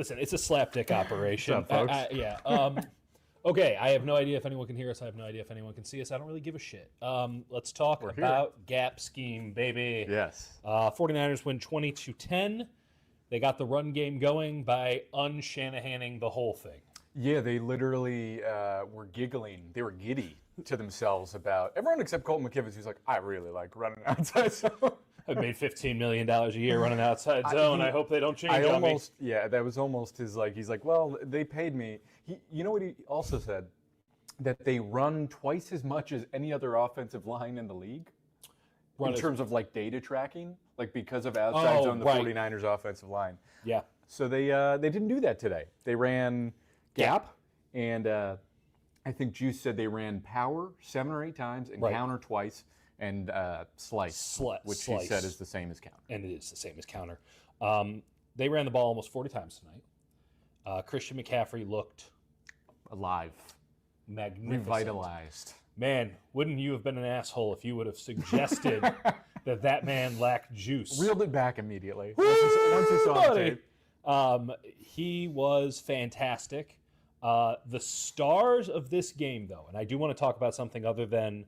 Listen, it's a slapdick operation. What's up, folks? Yeah. Okay, I have no idea if anyone can hear us. I have no idea if anyone can see us. I don't really give a shit. Let's talk about gap scheme, baby. Yes. 49ers win 20-10. They got the run game going by un-Shanahaning the whole thing. Yeah, they literally were giggling. They were giddy to themselves about everyone except Colton McKivitz, who's like, I really like running outside zone. I've made $15 million a year running outside zone. I hope they don't change on me. Yeah, that was almost his, like, he's like, well, they paid me. You know what he also said? That they run twice as much as any other offensive line in the league in terms of, like, data tracking, like, because of outside zone, the 49ers offensive line. Yeah. So they didn't do that today. They ran gap, and I think Juice said they ran power 7 or 8 times and counter twice. And slice, which he said is the same as counter. And it is the same as counter. They ran the ball almost 40 times tonight. Christian McCaffrey looked alive, magnificent, revitalized. Man, wouldn't you have been an asshole if you would have suggested that man lacked juice? Reeled it back immediately. Once he saw the tape. He was fantastic. The stars of this game, though, and I do want to talk about something other than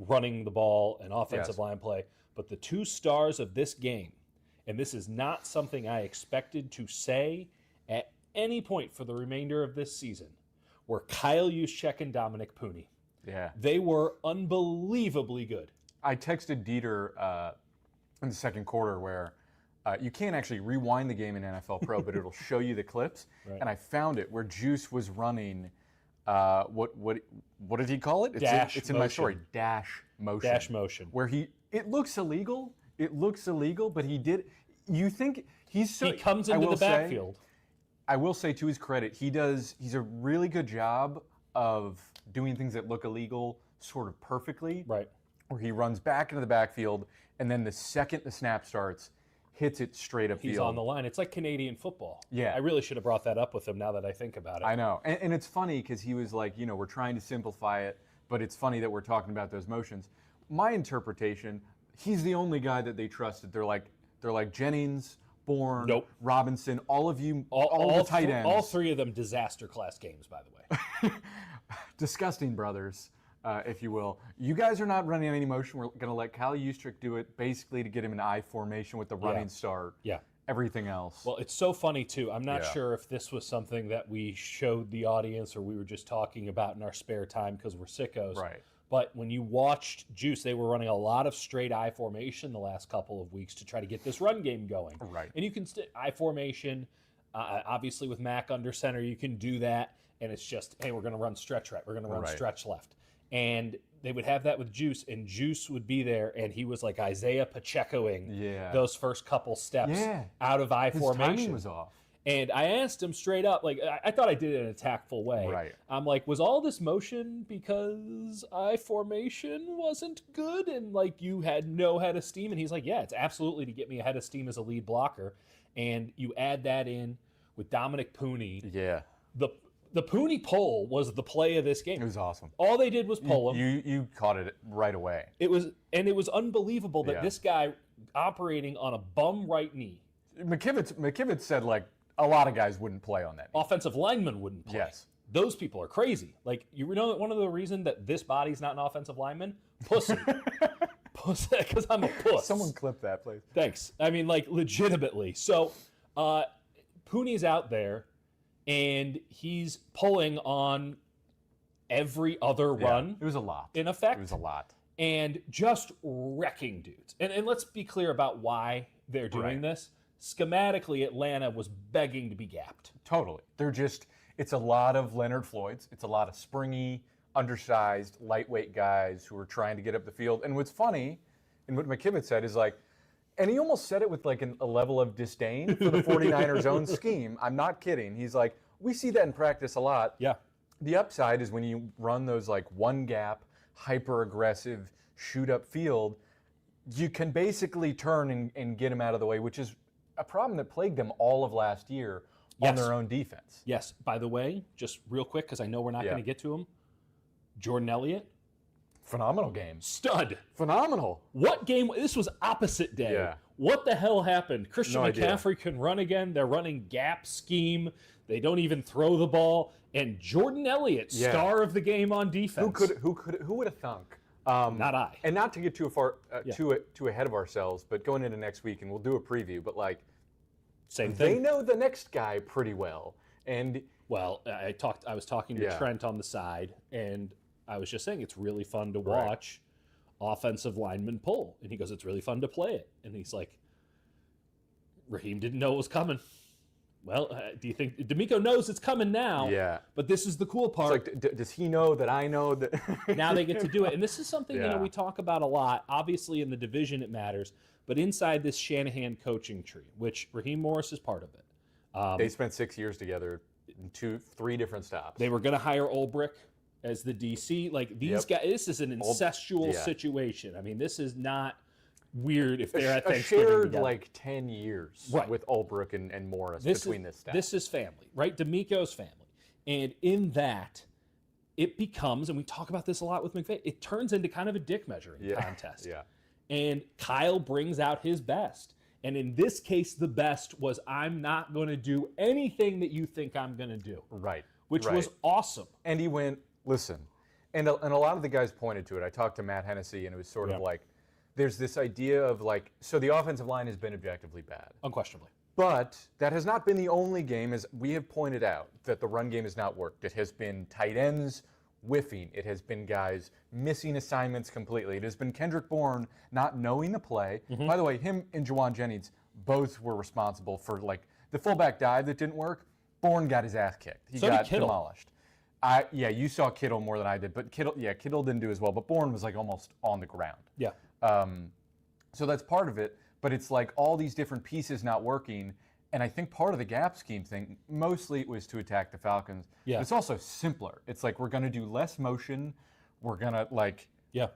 running the ball and offensive line play, but the 2 stars of this game, and this is not something I expected to say at any point for the remainder of this season, were Kyle Juszczyk and Dominic Puni. Yeah. They were unbelievably good. I texted Dieter in the second quarter where you can't actually rewind the game in NFL Pro, but it'll show you the clips. Right. And I found it where Juice was running what did he call it? It's in my story. Dash motion. Dash motion. Where it looks illegal. It looks illegal, but he did. You think he comes into the backfield. I will say to his credit, he's a really good job of doing things that look illegal sort of perfectly. Right. Where he runs back into the backfield, and then the second the snap starts, hits it straight upfield. He's on the line. It's like Canadian football. Yeah. I really should have brought that up with him now that I think about it. I know. And it's funny because he was like, we're trying to simplify it, but it's funny that we're talking about those motions. My interpretation, he's the only guy that they trusted. They're like Jennings, Bourne, Robinson, all of you, all the tight ends. All 3 of them disaster class games, by the way. Disgusting brothers. If you will. You guys are not running any motion. We're going to let Kyle Juszczyk do it basically to get him an I formation with the running start. Yeah. Everything else. Well, it's so funny, too. I'm not sure if this was something that we showed the audience or we were just talking about in our spare time because we're sickos. Right. But when you watched Juice, they were running a lot of straight I formation the last couple of weeks to try to get this run game going. Right. And you can I formation, obviously with Mac under center, you can do that. And it's just, hey, we're going to run stretch right. We're going to run stretch left. And they would have that with Juice, and Juice would be there, and he was like Isaiah Pachecoing those first couple steps out of I formation. His timing was off. And I asked him straight up, like, I thought I did it in a tactful way. Right. I'm like, was all this motion because I formation wasn't good and, like, you had no head of steam? And he's like, yeah, it's absolutely to get me a head of steam as a lead blocker. And you add that in with Dominic Puni. Yeah. The Puni pull was the play of this game. It was awesome. All they did was pull him. You caught it right away. It was unbelievable that this guy operating on a bum right knee. McKivitz said, like, a lot of guys wouldn't play on that knee. Offensive linemen wouldn't play. Yes. Those people are crazy. Like, you know one of the reasons that this body's not an offensive lineman? Pussy. Pussy, because I'm a puss. Someone clip that, please. Thanks. I mean, like, legitimately. So, Puni's out there. And he's pulling on every other run. It was a lot. In effect. It was a lot. And just wrecking dudes. And let's be clear about why they're doing this. Schematically, Atlanta was begging to be gapped. Totally. It's a lot of Leonard Floyds. It's a lot of springy, undersized, lightweight guys who are trying to get up the field. And what's funny, and what McKivitz said is like, and he almost said it with like a level of disdain for the 49ers' own scheme. I'm not kidding. He's like, we see that in practice a lot. Yeah. The upside is when you run those like one gap, hyper aggressive, shoot up field, you can basically turn and get him out of the way, which is a problem that plagued them all of last year on their own defense. Yes. By the way, just real quick, because I know we're not going to get to him, Jordan Elliott, Phenomenal game. Stud. Phenomenal. What game? This was opposite day. Yeah. What the hell happened? Christian No McCaffrey idea. can run again. They're running gap scheme. They don't even throw the ball. And Jordan Elliott, Yeah. star of the game on defense. Who would have thunk? Not I. And not to get too far, too ahead of ourselves, but going into next week, and we'll do a preview. But like, Same they thing. know the next guy pretty well, and Well, I was talking to Yeah. Trent on the side, and I was just saying it's really fun to Right. watch offensive linemen pull. And he goes, it's really fun to play it. And he's like, Raheem didn't know it was coming. Well, do you think D'Amico knows it's coming now? Yeah. But this is the cool it's part. like, does he know that I know that? Now they get to do it. And this is something Yeah. we talk about a lot. Obviously, in the division, it matters. But inside this Shanahan coaching tree, which Raheem Morris is part of it. They spent 6 years together in 3 different stops. They were going to hire Ulbrich as the DC. Like, these Yep. guys, this is an incestual yeah. situation. I mean, this is not weird if they're at a Thanksgiving shared together. like 10 years Right. with Ulbrich and Morris between this staff. This is family, right? D'Amico's family. And in that, it becomes, and we talk about this a lot with McVay, it turns into kind of a dick measuring contest. Yeah. And Kyle brings out his best. And in this case, the best was, I'm not going to do anything that you think I'm going to do. Right. Which right. was awesome. And he went, listen, and a lot of the guys pointed to it. I talked to Matt Hennessy, and it was sort of like, there's this idea of like, so the offensive line has been objectively bad. Unquestionably. But that has not been the only game, as we have pointed out, that the run game has not worked. It has been tight ends whiffing. It has been guys missing assignments completely. It has been Kendrick Bourne not knowing the play. Mm-hmm. By the way, him and Juwan Jennings both were responsible for like the fullback dive that didn't work. Bourne got his ass kicked. He So did got Kittle. demolished. You saw Kittle more than I did, but Kittle didn't do as well. But Bourne was like almost on the ground. Yeah. So that's part of it, but it's like all these different pieces not working. And I think part of the gap scheme thing, mostly it was to attack the Falcons. Yeah. But it's also simpler. It's like we're going to do less motion. We're going to like Yeah.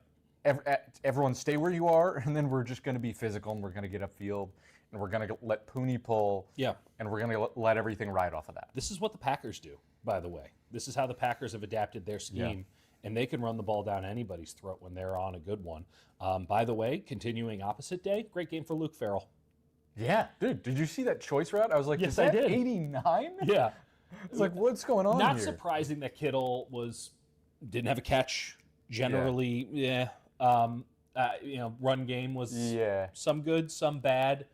everyone stay where you are, and then we're just going to be physical, and we're going to get upfield, and we're going to let Pooney pull. Yeah. And we're going to let everything ride off of that. This is what the Packers do, by the way. This is how the Packers have adapted their scheme, and they can run the ball down anybody's throat when they're on a good one. By the way, continuing opposite day, great game for Luke Farrell. Yeah, dude, did you see that choice route? I was like, Yes, is I that did. 89? Yeah. It's like, what's going on Not here? surprising that Kittle didn't have a catch. Generally, run game was some good, some bad.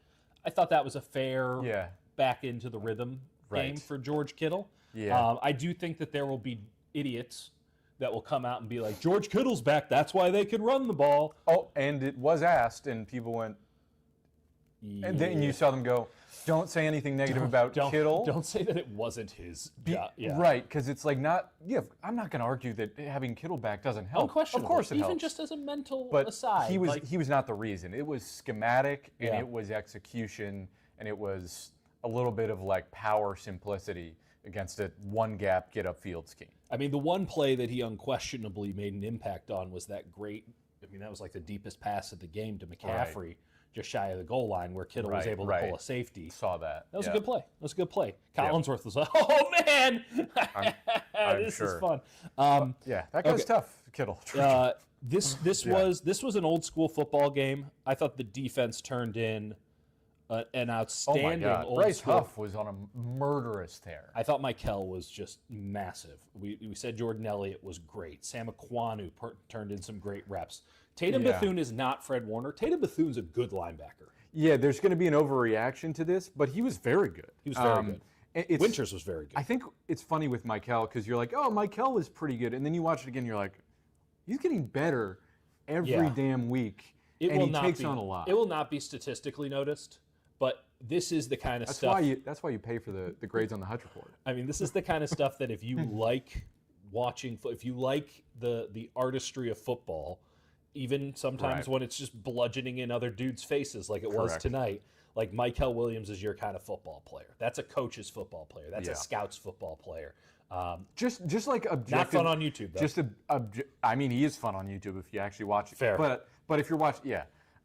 I thought that was a fair back into the rhythm game for George Kittle. Yeah. I do think that there will be idiots that will come out and be like, George Kittle's back. That's why they can run the ball. Oh, and it was asked, and people went, and then you saw them go, don't say anything negative about Kittle. Don't say that it wasn't his job. Yeah. Right, because it's like I'm not going to argue that having Kittle back doesn't help. Unquestionably. Of course it Even helps. just as a mental But aside. he was not the reason. It was schematic, and Yeah. it was execution, and it was a little bit of like power simplicity against a one gap get upfield scheme. I mean, the one play that he unquestionably made an impact on was that that was like the deepest pass of the game to McCaffrey, just shy of the goal line, where Kittle was able to pull a safety. Saw that. That was a good play. That was a good play. Collinsworth was like, oh, man, I'm this sure. is fun. That guy's tough, Kittle. This was an old school football game. I thought the defense turned in an outstanding old Bryce school. Huff was on a murderous tear. I thought Mikel was just massive. We said Jordan Elliott was great. Sam Aquanu turned in some great reps. Tatum Bethune is not Fred Warner. Tatum Bethune's a good linebacker. Yeah, there's going to be an overreaction to this, but he was very good. He was very good. Winters was very good. I think it's funny with Mikel because you're like, oh, Mikel was pretty good. And then you watch it again, you're like, he's getting better every damn week. He takes on a lot. It will not be statistically noticed, but this is the kind of stuff. That's why you pay for the grades on the Hutch Report. I mean, this is the kind of stuff that if you like watching, if you like the artistry of football, even sometimes when it's just bludgeoning in other dudes' faces like it was tonight, like Mikel Williams is your kind of football player. That's a coach's football player. That's a scout's football player. Just like objective. Not fun on YouTube, though. I mean, he is fun on YouTube if you actually watch it. Fair. But if you're watching,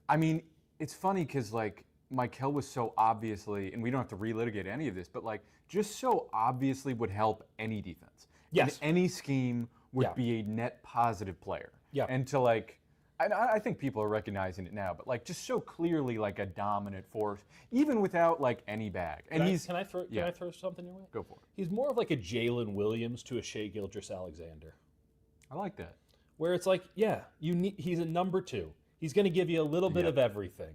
I mean, it's funny because like Mikel was so obviously, and we don't have to relitigate any of this, but like just so obviously would help any defense. Yes. In any scheme would be a net positive player. Yeah. And to like, I think people are recognizing it now, but like just so clearly like a dominant force, even without like any bag. And Can I throw something your way? Go for it. He's more of like a Jalen Williams to a Shea Gilgeous-Alexander. I like that. Where it's like, he's a number 2. He's going to give you a little bit of everything.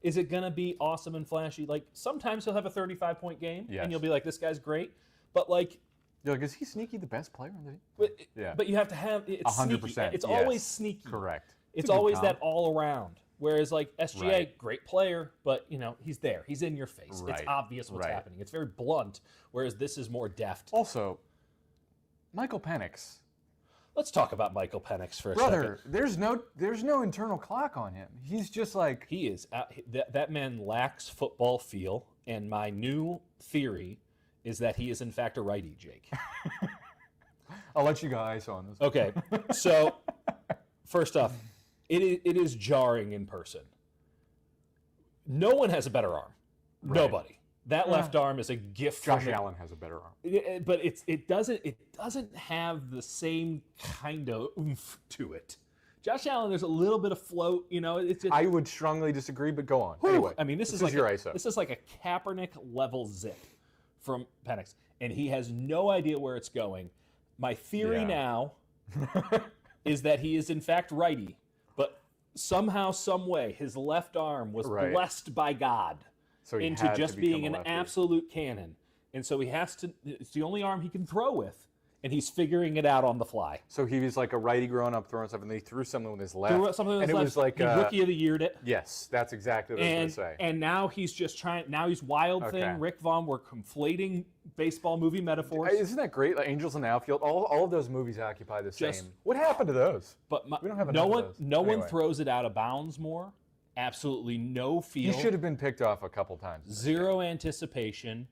Is it going to be awesome and flashy? Like, sometimes he'll have a 35-point game, and you'll be like, this guy's great. But, like... You're like, is he sneaky the best player in the team? But you have to have... It's 100%. Sneaky. It's always sneaky. Correct. It's always that all-around. Whereas, like, SGA, great player, but, he's there. He's in your face. It's obvious what's happening. It's very blunt, whereas this is more deft. Also, Michael Penix. Let's talk about Michael Penix for a second. Brother, there's no internal clock on him. He's just like... He is. That man lacks football feel, and my new theory is that he is, in fact, a righty, Jake. I'll let you go ice on this. Okay, so first off, it is jarring in person. No one has a better arm. Nobody. That left arm is a gift. Josh Allen has a better arm, but it doesn't have the same kind of oomph to it. Josh Allen, there's a little bit of float. It's just, I would strongly disagree, but go on. Whew, anyway, I mean, this is like your ISO. This is like a Kaepernick level zip from Penix, and he has no idea where it's going. My theory now is that he is in fact righty, but somehow, some way, his left arm was blessed by God. Into just being an absolute cannon. And so he has to, it's the only arm he can throw with, and he's figuring it out on the fly. So he was like a righty growing up throwing stuff, and then he threw something with his left. It was like he Rookie of the Year'd it. Yes, that's exactly what I was going to say. And now he's just trying, now he's Wild Thing, Rick Vaughn, we're conflating baseball movie metaphors. Isn't that great? Like Angels in the Outfield, all of those movies occupy the same. What happened to those? But we don't have enough of those. No one throws it out of bounds more. Absolutely no feel. He should have been picked off a couple times. Zero anticipation.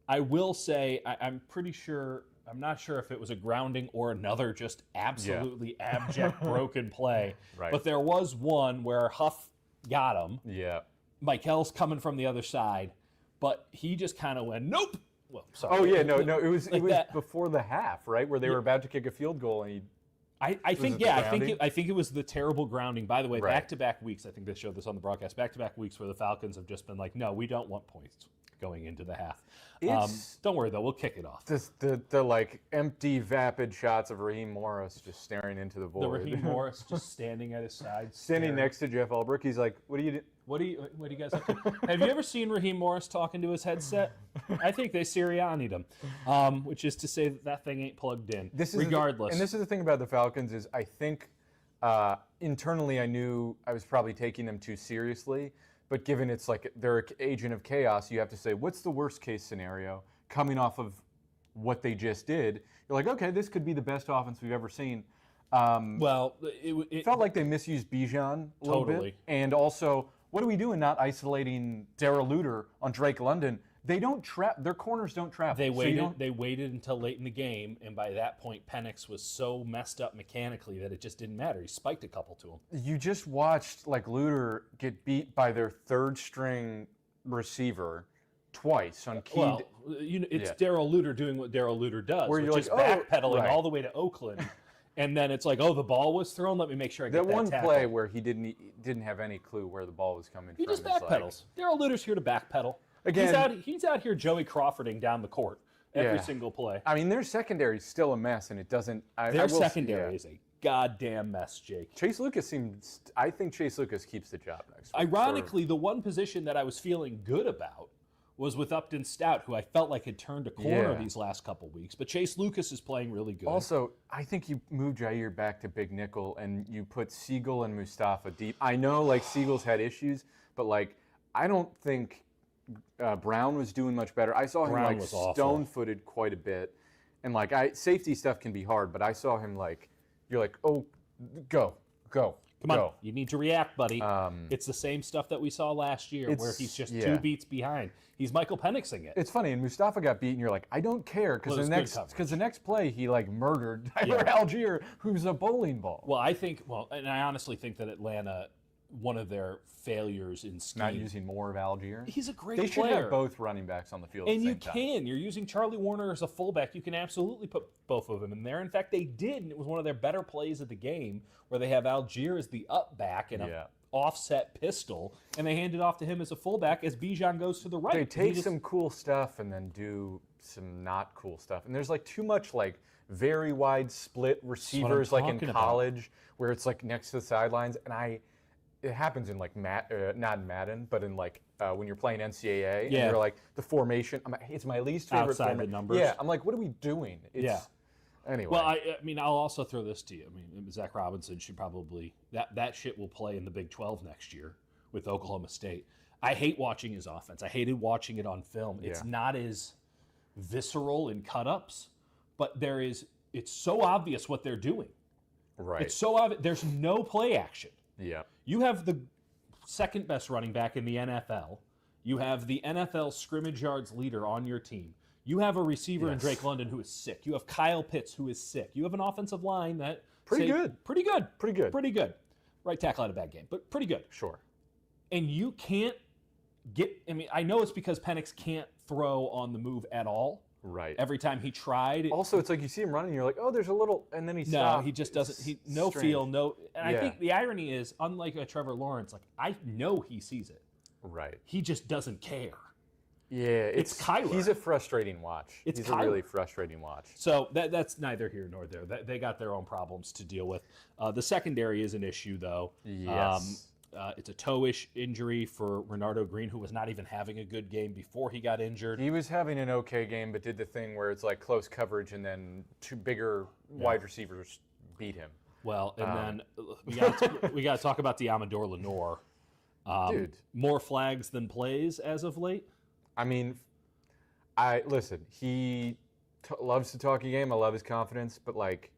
I will say, I'm pretty sure, I'm not sure if it was a grounding or another just absolutely abject broken play. But there was one where Huff got him. Yeah. Michael's coming from the other side, but he just kind of went, nope. Well, sorry. Oh, yeah, no, it was before the half, right, where they were about to kick a field goal, and he... I think it was the terrible grounding. By the way, back-to-back weeks, I think they showed this on the broadcast, back-to-back weeks where the Falcons have just been like, no, we don't want points going into the half. Don't worry, though. We'll kick it off. The like empty, vapid shots of Raheem Morris just staring into the void. The Raheem Morris just standing at his side. Standing next to Jeff Ulbrich. He's like, what do you do? What do you guys have to Have you ever seen Raheem Morris talking to his headset? I think they Sirianni'd him, which is to say that thing ain't plugged in. Regardless. And this is the thing about the Falcons is I think internally I knew I was probably taking them too seriously, but given it's like they're an agent of chaos, you have to say, what's the worst case scenario coming off of what they just did? You're like, okay, this could be the best offense we've ever seen. It felt like they misused Bijan a little bit. And also, what are we doing not isolating Darrell Luter on Drake London? They don't trap. Their corners don't travel. They waited until late in the game, and by that point, Penix was so messed up mechanically that it just didn't matter. He spiked a couple to him. You just watched like Luter get beat by their third-string receiver twice on key. Well, it's Darrell Luter doing what Darrell Luter does, which is backpedaling all the way to Oakland. And then it's like, oh, the ball was thrown. Let me make sure I get that one tackle. Play where he didn't have any clue where the ball was coming from. He just backpedals. Darrell Luter's here to backpedal. Again, he's out here Joey Crawfording down the court every single play. I mean, their secondary is still a mess, and it doesn't. Their secondary is a goddamn mess, Jake. I think Chase Lucas keeps the job next week. Ironically, the one position that I was feeling good about was with Upton Stout, who I felt like had turned a corner these last couple weeks. But Chase Lucas is playing really good. Also, I think you moved Jair back to big nickel, and you put Siegel and Mustafa deep. I know, like, Siegel's had issues, but, like, I don't think Brown was doing much better. I saw him, like, stone-footed quite a bit. And, like, safety stuff can be hard, but I saw him, like, you're like, oh, go. Come on, you need to react, buddy. It's the same stuff that we saw last year where he's just 2 beats behind. He's Michael Penixing it. It's funny, and Mustafa got beat, and you're like, I don't care, because the next play he like murdered Tyler Algier, who's a bowling ball. Well, and I honestly think that Atlanta one of their failures in scheme. Not using more of Algier. He's a great They should player. have both running backs on the field And at the you same time. can. You're using Charlie Warner as a fullback. You can absolutely put both of them in there. In fact, they did, and it was one of their better plays of the game where they have Algier as the up back and a offset pistol, and they hand it off to him as a fullback as Bijan goes to the right. They take some cool stuff and then do some not cool stuff. And there's like too much like very wide split receivers like in college where it's like next to the sidelines. And it happens in like not in Madden, but in like when you're playing NCAA and you're like the formation. It's my least favorite outside the numbers. Yeah, I'm like, what are we doing? Anyway. Well, I mean, I'll also throw this to you. I mean, Zach Robinson should probably that shit will play in the Big 12 next year with Oklahoma State. I hate watching his offense. I hated watching it on film. It's not as visceral in cut-ups, but it's so obvious what they're doing. Right. It's so obvious. There's no play action. Yeah. You have the second best running back in the NFL. You have the NFL scrimmage yards leader on your team. You have a receiver in Drake London who is sick. You have Kyle Pitts who is sick. You have an offensive line that Pretty good. Right tackle had a bad game, but pretty good. Sure. And you can't I know it's because Penix can't throw on the move at all. Right. Every time he tried. Also, it's like you see him running, you're like, oh, there's a little, and then he stops. No, he just doesn't. No feel, no. And I think the irony is, unlike a Trevor Lawrence, like I know he sees it. Right. He just doesn't care. Yeah, it's Kyler. He's a frustrating watch. He's a really frustrating watch. So that's neither here nor there. They got their own problems to deal with. The secondary is an issue, though. Yes. It's a toe-ish injury for Renardo Green, who was not even having a good game before he got injured. He was having an okay game, but did the thing where it's like close coverage and then two bigger wide receivers beat him. Well, and then we got to talk about the Amador Lenore. Dude. More flags than plays as of late. I mean, listen, he loves to talk a game. I love his confidence, but like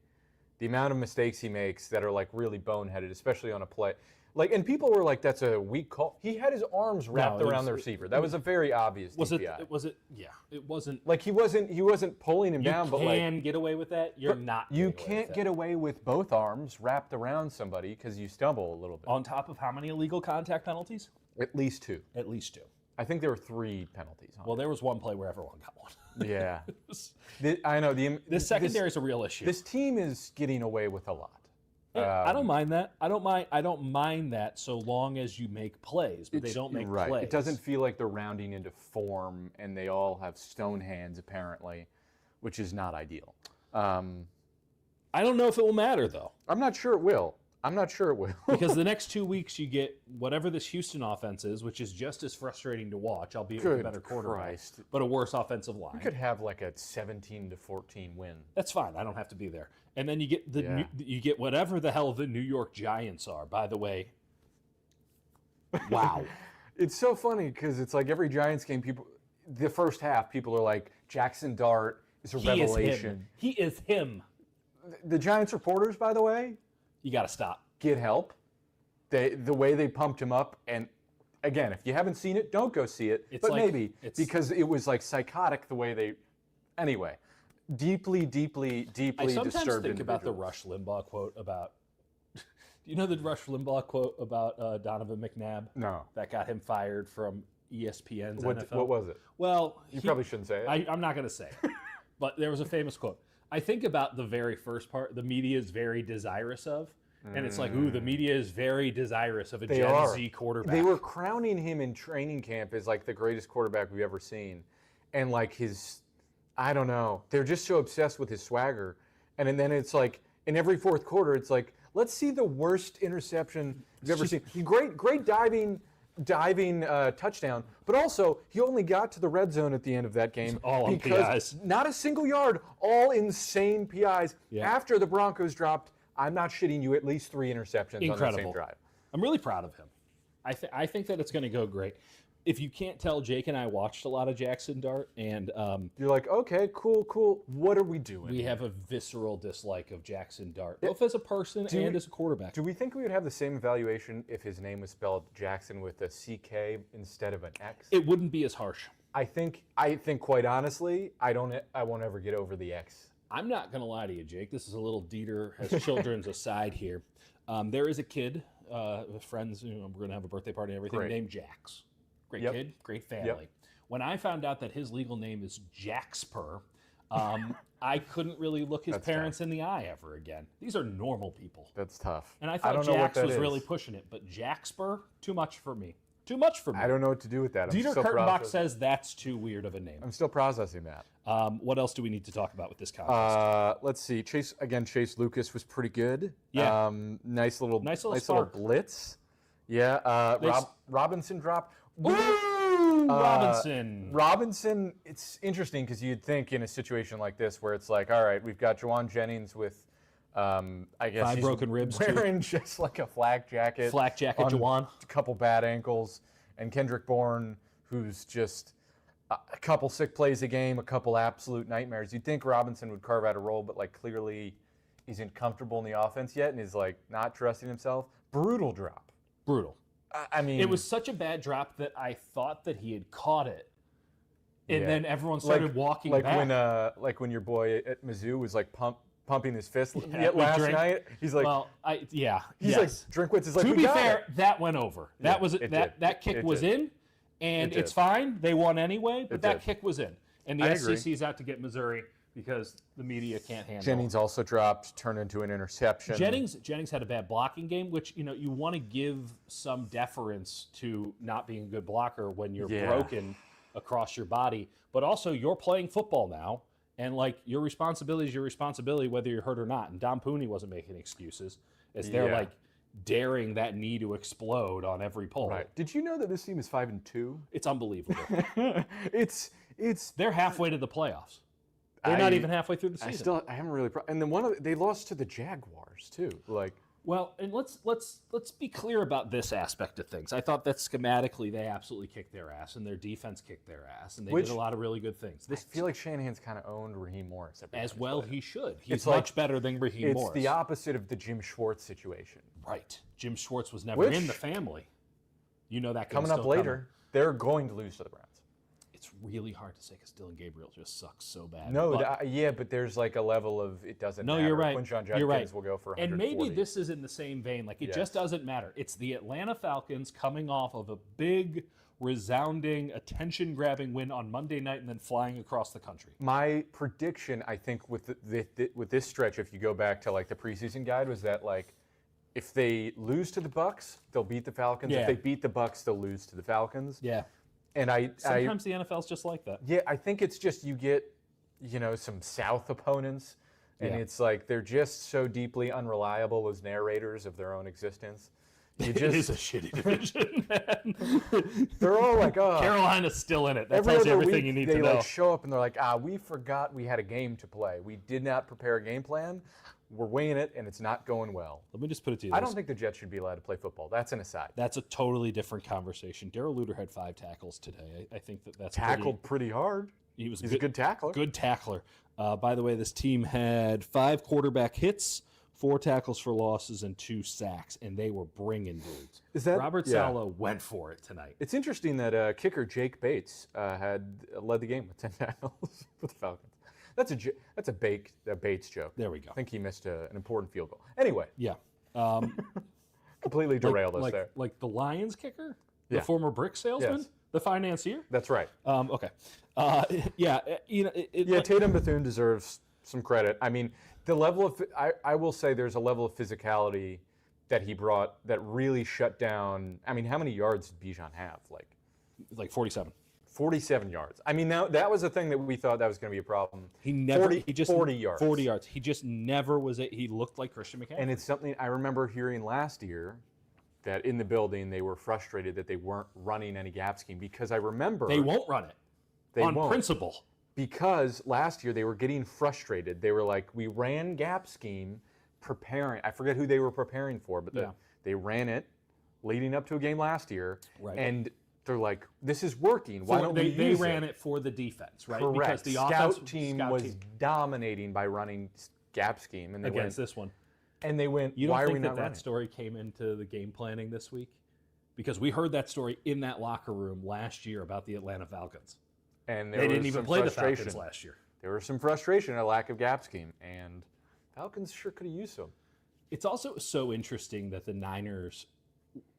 the amount of mistakes he makes that are like really boneheaded, especially on a play. Like, and people were like, "That's a weak call." He had his arms wrapped around the receiver. That was a very obvious DPI. Was it? Yeah, it wasn't. Like he wasn't pulling him down, but like you can get away with that. You're not. You can't get away with both arms wrapped around somebody because you stumble a little bit. On top of how many illegal contact penalties? At least 2. At least 2. I think there were 3 penalties. Well, there was one play where everyone got one. Yeah. I know. This secondary is a real issue. This team is getting away with a lot. Yeah, I don't mind that. I don't mind that so long as you make plays, but they don't make plays. It doesn't feel like they're rounding into form, and they all have stone hands apparently, which is not ideal. I don't know if it will matter though. I'm not sure it will. Because the next 2 weeks you get whatever this Houston offense is, which is just as frustrating to watch, albeit with a better quarterback, but a worse offensive line. You could have like a 17-14 win. That's fine. I don't have to be there. And then you get you get whatever the hell the New York Giants are. By the way, wow. It's so funny because it's like every Giants game, the first half, people are like, Jackson Dart is a revelation. He is him. The Giants reporters, by the way, you got to stop. Get help. The way they pumped him up, and again, if you haven't seen it, don't go see it. But maybe because it was like psychotic the way they. Anyway, deeply disturbed. I sometimes think about the Rush Limbaugh quote about. Do you know the Rush Limbaugh quote about Donovan McNabb? No. That got him fired from ESPN's NFL. What was it? Well, you probably shouldn't say it. I'm not going to say it. But there was a famous quote. I think about the very first part, the media is very desirous of. And it's like, ooh, the media is very desirous of a Gen Z quarterback. They were crowning him in training camp as like the greatest quarterback we've ever seen. And like I don't know, they're just so obsessed with his swagger. And then it's like, in every fourth quarter, it's like, let's see the worst interception you've ever seen. Great diving touchdown, but also he only got to the red zone at the end of that game all on PIs. Not a single yard, all insane PIs. Yeah. After the Broncos dropped, I'm not shitting you, at least 3 interceptions on the same drive. I'm really proud of him. I think that it's going to go great. If you can't tell, Jake and I watched a lot of Jackson Dart, and you're like, okay, cool. What are we doing? We have a visceral dislike of Jackson Dart, both as a person and as a quarterback. Do we think we would have the same evaluation if his name was spelled Jackson with a CK instead of an X? It wouldn't be as harsh. I think quite honestly, I won't ever get over the X. I'm not going to lie to you, Jake. This is a little Dieter has children's aside here. There is a kid friends, we're going to have a birthday party and everything, Great. named Jax. Great Yep. kid, great family. Yep. When I found out that his legal name is Jaxper, I couldn't really look his parents in the eye ever again. These are normal people. That's tough. And I thought don't know what Jax that was is. really pushing it, but Jaxper, too much for me. Too much for me. I don't know what to do with that. Dieter Kurtenbach says that's too weird of a name. I'm still processing that. What else do we need to talk about with this contest? Let's see. Chase Lucas was pretty good. Yeah. Nice little spark. blitz. Yeah. Robinson dropped. Ooh, Robinson. Robinson, it's interesting because you'd think in a situation like this where it's like, all right, we've got Juwan Jennings with, I guess 5 he's broken ribs, wearing just like a flak jacket. Flak jacket, on Juwan. A couple bad ankles. And Kendrick Bourne, who's just a couple sick plays a game, a couple absolute nightmares. You'd think Robinson would carve out a role, but like clearly isn't comfortable in the offense yet and is like not trusting himself. Brutal drop. Brutal. I mean, It was such a bad drop that I thought that he had caught it. And then everyone started walking back. When your boy at Mizzou was like pumping his fist last night. He's like, like Drinkwitz is like, to be fair, that went over. That was it that did. that kick It was did. in, and It it's did. fine. They won anyway, but It that did. kick was in. And the I agree. SEC is out to get Missouri because the media can't handle it. Jennings also dropped, turned into an interception. Jennings had a bad blocking game, which you want to give some deference to not being a good blocker when you're broken across your body, but also you're playing football now, and like your responsibility is your responsibility whether you're hurt or not. And Dom Pooney wasn't making excuses as they're like daring that knee to explode on every pull. Right. Did you know that this team is 5-2? It's unbelievable. It's They're halfway to the playoffs. They're not even halfway through the season. I haven't really. And then they lost to the Jaguars too. Like, Well, and let's be clear about this aspect of things. I thought that schematically they absolutely kicked their ass, and their defense kicked their ass, and they did a lot of really good things. I feel like Shanahan's kind of owned Raheem Morris. As well, he should. He's It's like- much better than Raheem Morris. It's the opposite of the Jim Schwartz situation. Right. Jim Schwartz was never in the family. You know that Coming up later, they're going to lose to the Browns. It's really hard to say because Dylan Gabriel just sucks so bad. No, but there's like a level of it doesn't matter. You're right. Quinshon Judkins You're right. will go for 140. And maybe this is in the same vein. Like, it just doesn't matter. It's the Atlanta Falcons coming off of a big, resounding, attention-grabbing win on Monday night and then flying across the country. My prediction, I think, with with this stretch, if you go back to like the preseason guide, was that like if they lose to the Bucs, they'll beat the Falcons. Yeah. If they beat the Bucs, they'll lose to the Falcons. Yeah. And Sometimes the NFL's just like that. Yeah, I think it's just you get, some South opponents, and it's like they're just so deeply unreliable as narrators of their own existence. It is a shitty division, man. They're all like, oh. Carolina's still in it. That Every tells you other everything week, you need they to know. like show up and they're like, we forgot we had a game to play. We did not prepare a game plan. We're winging it, and it's not going well. Let me just put it to you I this. don't think the Jets should be allowed to play football. That's an aside. That's a totally different conversation. Darrell Luter had 5 tackles today. I think that's Tackled pretty hard. He's a good tackler. Good tackler. By the way, this team had 5 quarterback hits, 4 tackles for losses, and 2 sacks, and they were bringing dudes. Robert Saleh went for it tonight. It's interesting that kicker Jake Bates had led the game with 10 tackles for the Falcons. That's a Bates joke. There we go. I think he missed an important field goal. Anyway. Yeah. Completely derailed us there. Like the Lions kicker? Yeah. The former brick salesman? Yes. The financier? That's right. Okay. Tatum Bethune deserves some credit. I mean, the level of I will say there's a level of physicality that he brought that really shut down. I mean, how many yards did Bijan have? Like 47. 47 yards. I mean, that was a thing that we thought that was going to be a problem. He never 40 yards. 40 yards. He just never was he looked like Christian McCaffrey. And it's something I remember hearing last year that in the building they were frustrated that they weren't running any gap scheme because I remember they won't run it. On principle. Because last year they were getting frustrated. They were like, we ran gap scheme preparing. I forget who they were preparing for, but they ran it leading up to a game last year. Right. And they're like, this is working. Why don't we use it? They ran it for the defense, right? Correct. Because the scout team was dominating by running gap scheme. And they against this one. And they went, you don't why think are we not that running? story came into the game planning this week? Because we heard that story in that locker room last year about the Atlanta Falcons. And they didn't even play the Falcons last year. There was some frustration, a lack of gap scheme, and Falcons sure could have used some. It's also so interesting that the Niners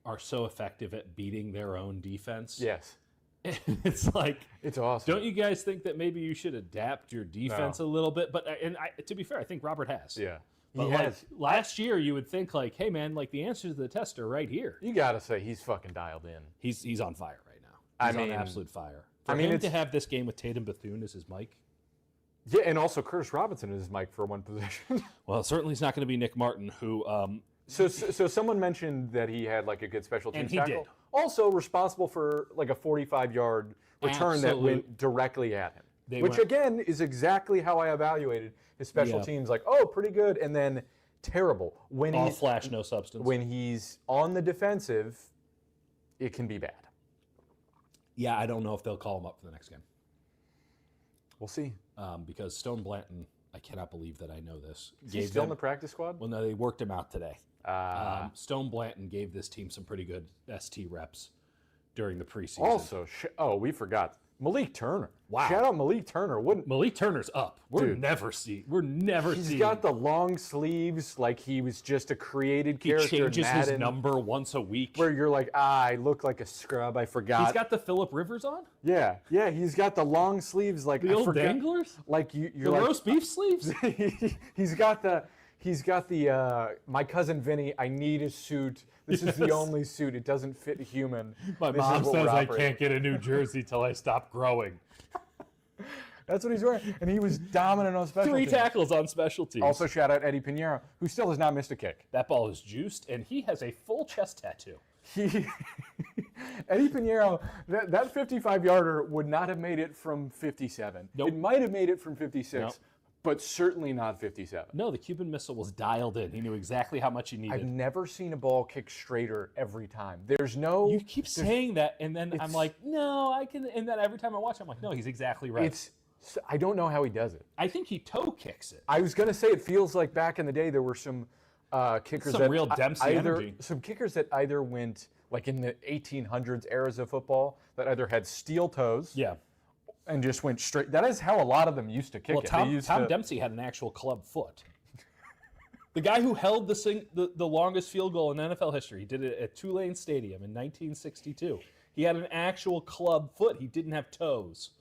are so effective at beating their own defense. Yes. And it's like, it's awesome. Don't you guys think that maybe you should adapt your defense a little bit? But to be fair, I think Robert has. Yeah. But last year, you would think like, hey man, like the answers to the test are right here. You gotta say he's fucking dialed in. He's on fire right now. He's on absolute fire. For him to have this game with Tatum Bethune as his mic. Yeah, and also Curtis Robinson is his mic for one position. Well, certainly it's not going to be Nick Martin, who. So someone mentioned that he had like a good special teams tackle. Did. Also responsible for like a 45-yard return that went directly at him. Which again is exactly how I evaluated his special teams. Like, oh, pretty good, and then terrible. When all flash, no substance. When he's on the defensive, it can be bad. Yeah, I don't know if they'll call him up for the next game. We'll see. Because Stone Blanton, I cannot believe that I know this. Is he still in the practice squad? Well, no, they worked him out today. Stone Blanton gave this team some pretty good ST reps during the preseason. Also, we forgot. Malik Turner. Wow. Shout out Malik Turner. Malik Turner's up. We're never seeing. He's got the long sleeves like he was just a created character. He changes his number once a week. Where you're like, I look like a scrub. I forgot. He's got the Phillip Rivers on? Yeah. He's got the long sleeves like the old danglers? Like you're the like roast beef sleeves? He's got the my cousin Vinny, I need a suit. This is the only suit. It doesn't fit a human. My mom says I can't get a new jersey till I stop growing. That's what he's wearing. And he was dominant on special teams. 3 tackles on special teams. Also, shout out Eddie Pinheiro, who still has not missed a kick. That ball is juiced, and he has a full chest tattoo. Eddie Pinheiro, that 55-yarder would not have made it from 57. Nope. It might have made it from 56. Nope. But certainly not 57. No, the Cuban Missile was dialed in. He knew exactly how much he needed. I've never seen a ball kick straighter every time. There's no... You keep saying that, and then I'm like, no, I can... And then every time I watch it, I'm like, no, he's exactly right. I don't know how he does it. I think he toe kicks it. I was going to say, it feels like back in the day there were some kickers some real Dempsey energy. Some kickers that either went, like in the 1800s eras of football, that either had steel toes... Yeah. And just went straight. That is how a lot of them used to kick it. Tom Dempsey had an actual club foot. The guy who held the longest field goal in NFL history, he did it at Tulane Stadium in 1962. He had an actual club foot. He didn't have toes.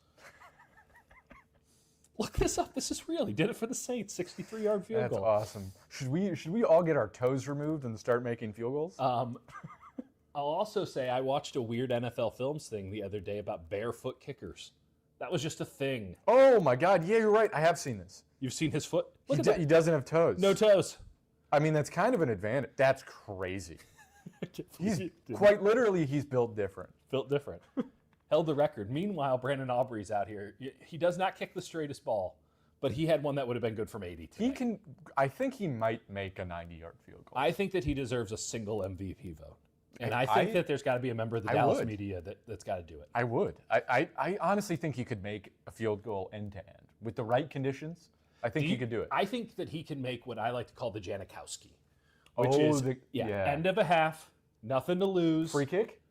Look this up. This is real. He did it for the Saints. 63-yard field goal. That's awesome. Should we all get our toes removed and start making field goals? I'll also say I watched a weird NFL Films thing the other day about barefoot kickers. That was just a thing. Oh my God! Yeah, you're right. I have seen this. You've seen his foot? He doesn't have toes. No toes. I mean, that's kind of an advantage. That's crazy. Quite literally, he's built different. Built different. Held the record. Meanwhile, Brandon Aubrey's out here. He does not kick the straightest ball, but he had one that would have been good from 80. Today. I think he might make a 90-yard field goal. I think that he deserves a single MVP vote. And I think that there's got to be a member of the Dallas media that's got to do it. I would. I honestly think he could make a field goal end-to-end. With the right conditions, I think he could do it. I think that he can make what I like to call the Janikowski, which is end of a half, nothing to lose. Free kick?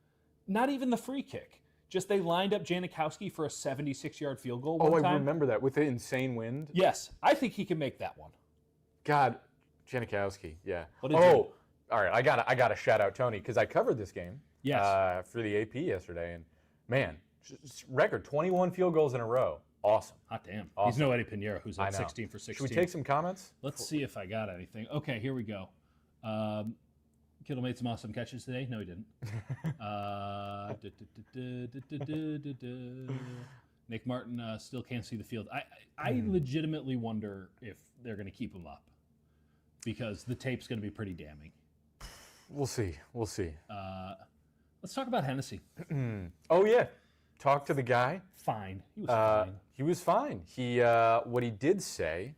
Not even the free kick. Just they lined up Janikowski for a 76-yard field goal one time. I remember that, with the insane wind. Yes, I think he can make that one. God, Janikowski, yeah. All right, I gotta shout out Tony because I covered this game for the AP yesterday, and man, record 21 field goals in a row. Awesome. Hot damn. Awesome. He's no Eddie Pinheiro, who's at 16 for 16. Should we take some comments? Let's see if I got anything. Okay, here we go. Kittle made some awesome catches today. No, he didn't. Nick Martin still can't see the field. I legitimately wonder if they're going to keep him up because the tape's going to be pretty damning. We'll see. Let's talk about Hennessy. Oh, yeah. Talk to the guy. Fine. He was fine. He was fine. What he did say,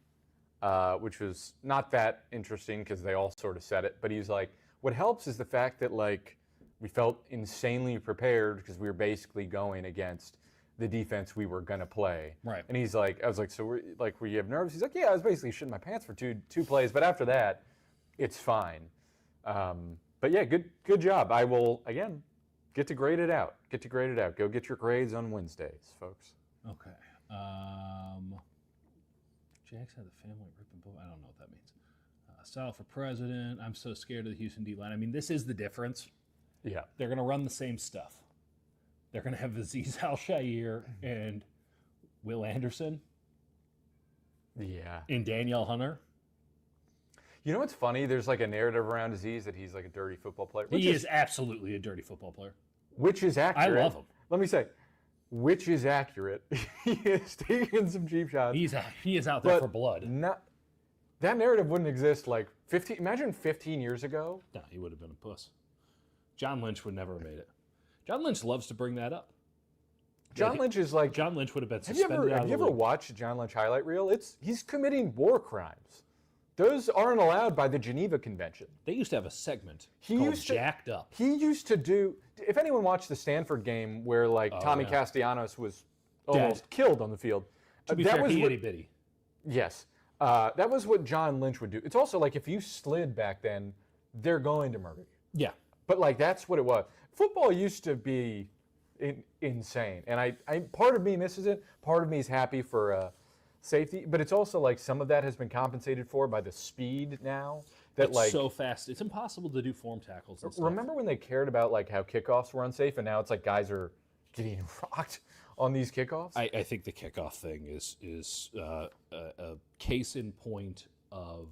which was not that interesting because they all sort of said it, but he's like, what helps is the fact that, like, we felt insanely prepared because we were basically going against the defense we were going to play. Right. And he's like, I was like, so were you nervous? He's like, yeah, I was basically shitting my pants for two plays, but after that, it's fine. But yeah, good job. I will, again, get to grade it out. Go get your grades on Wednesdays, folks. Okay. Jax had the family ripping boat. I don't know what that means. Style for president. I'm so scared of the Houston D-line. I mean, this is the difference. Yeah. They're going to run the same stuff. They're going to have Azeez Al-Shaair and Will Anderson Yeah. and Danielle Hunter. You know what's funny? There's like a narrative around Azeez that he's like a dirty football player. He is absolutely a dirty football player. Which is accurate. I love him. Let me say, which is accurate. He is taking some cheap shots. He is out there for blood. That narrative wouldn't exist like 15. Imagine 15 years ago. No, he would have been a puss. John Lynch would never have made it. John Lynch loves to bring that up. John Lynch is like. John Lynch would have been suspended. Have you ever watched a John Lynch highlight reel? He's committing war crimes. Those aren't allowed by the Geneva Convention. They used to have a segment called Jacked Up. He used to do. If anyone watched the Stanford game where Tommy Castellanos was almost killed on the field, to be fair, he itty bitty. Yes, that was what John Lynch would do. It's also like if you slid back then, they're going to murder you. Yeah, but like that's what it was. Football used to be insane, and I part of me misses it. Part of me is happy for. Safety, but it's also like some of that has been compensated for by the speed now. It's so fast. It's impossible to do form tackles and stuff. Remember when they cared about like how kickoffs were unsafe, and now it's like guys are getting rocked on these kickoffs? I think the kickoff thing is a case in point of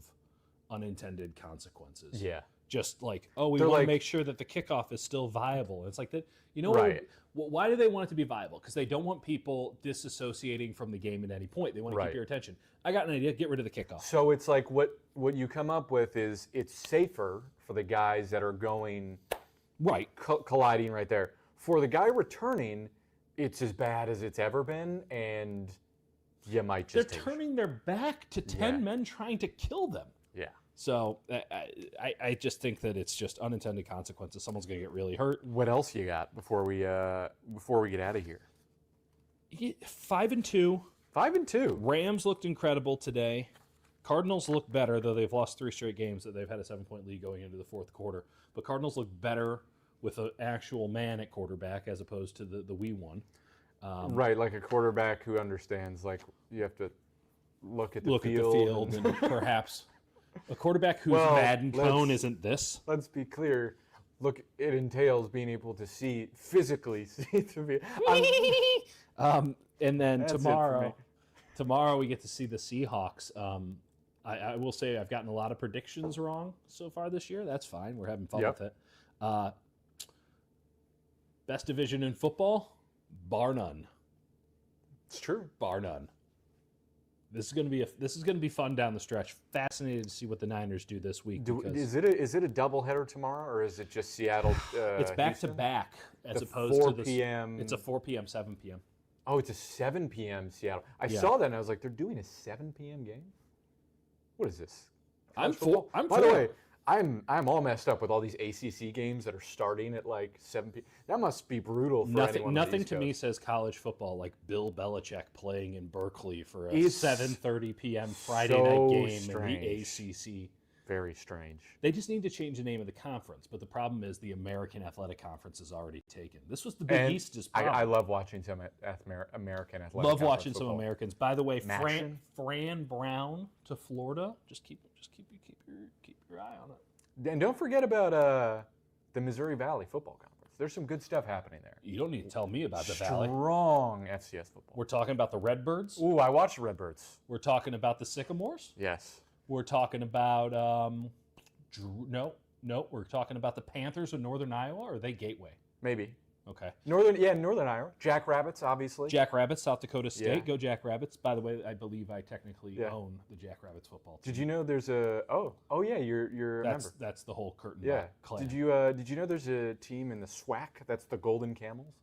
unintended consequences. Yeah. Just like, we want to make sure that the kickoff is still viable. It's like that. You know what? Why do they want it to be viable? Because they don't want people disassociating from the game at any point. They want to keep your attention. I got an idea. Get rid of the kickoff. So it's like what you come up with is it's safer for the guys that are going colliding right there. For the guy returning, it's as bad as it's ever been, and you might just. They're turning their back to 10 men trying to kill them. Yeah. So I just think that it's just unintended consequences. Someone's going to get really hurt. What else you got before we get out of here? 5-2. 5-2. Rams looked incredible today. Cardinals look better, though they've lost 3 straight games that they've had a 7-point lead going into the fourth quarter. But Cardinals look better with an actual man at quarterback as opposed to the wee one. Right, like a quarterback who understands, like you have to look at the field. Look at the field and perhaps a quarterback whose Madden cone isn't this. Let's be clear. Look, it entails being able to physically see the field. And then tomorrow we get to see the Seahawks. I will say I've gotten a lot of predictions wrong so far this year. That's fine. We're having fun with it. Best division in football, bar none. It's true. Bar none. This is going to be fun down the stretch. Fascinated to see what the Niners do this week. Is it a doubleheader tomorrow, or is it just Seattle? It's back to back as opposed to the 4 p.m. It's a 4 p.m., 7 p.m. Oh, it's a 7 p.m. Seattle. I saw that and I was like, they're doing a 7 p.m. game. What is this? By the way, I'm all messed up with all these ACC games that are starting at like 7 p.m. That must be brutal for anyone. Nothing to me says college football like Bill Belichick playing in Berkeley for a 7:30 p.m. Friday night game in the ACC. Very strange. They just need to change the name of the conference, but the problem is the American Athletic Conference is already taken. This was the Big East's problem. I love watching some American Athletic Love watching football. some Americans. By the way, Fran Brown to Florida. Just keep your eye on it. And don't forget about the Missouri Valley Football Conference. There's some good stuff happening there. You don't need to tell me about the Valley. Strong FCS football. We're talking about the Redbirds. Ooh, I watched the Redbirds. We're talking about the Sycamores. Yes. We're talking about we're talking about the Panthers of Northern Iowa, or are they Gateway? Maybe. Okay. Northern Iowa. Jackrabbits, obviously. Jackrabbits, South Dakota State. Yeah. Go Jackrabbits. By the way, I believe I technically own the Jackrabbits football team. Did you know there's a you're a member. That's the whole curtain. Yeah. Clan. Did you know there's a team in the SWAC that's the Golden Camels?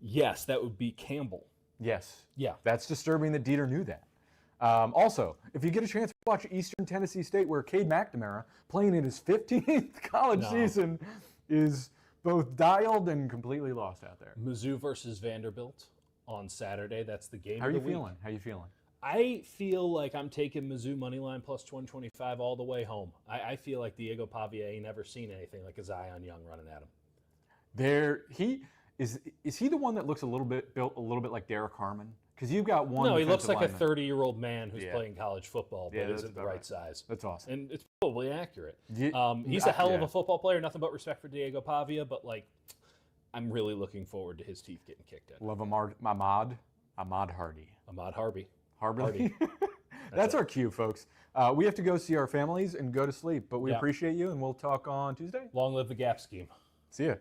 Yes, that would be Campbell. Yes. Yeah. That's disturbing that Dieter knew that. Also, if you get a chance to watch Eastern Tennessee State, where Cade McNamara, playing in his 15th college season, is both dialed and completely lost out there. Mizzou versus Vanderbilt on Saturday. That's the game. How are you feeling? I feel like I'm taking Mizzou moneyline plus 125 all the way home. I feel like Diego Pavia ain't never seen anything like a Zion Young running at him. Is he the one that looks built a little bit like Derek Harmon? Because you've got one. No, he looks defensive like a lineman. 30-year-old man who's playing college football, but that's isn't the about right size. That's awesome. And it's probably accurate. Yeah, He's a hell of a football player. Nothing but respect for Diego Pavia, but like, I'm really looking forward to his teeth getting kicked in. Love Ahmad Hardy. Ahmad Hardy. Hardy. That's our cue, folks. We have to go see our families and go to sleep, but we appreciate you, and we'll talk on Tuesday. Long live the gap scheme. See ya.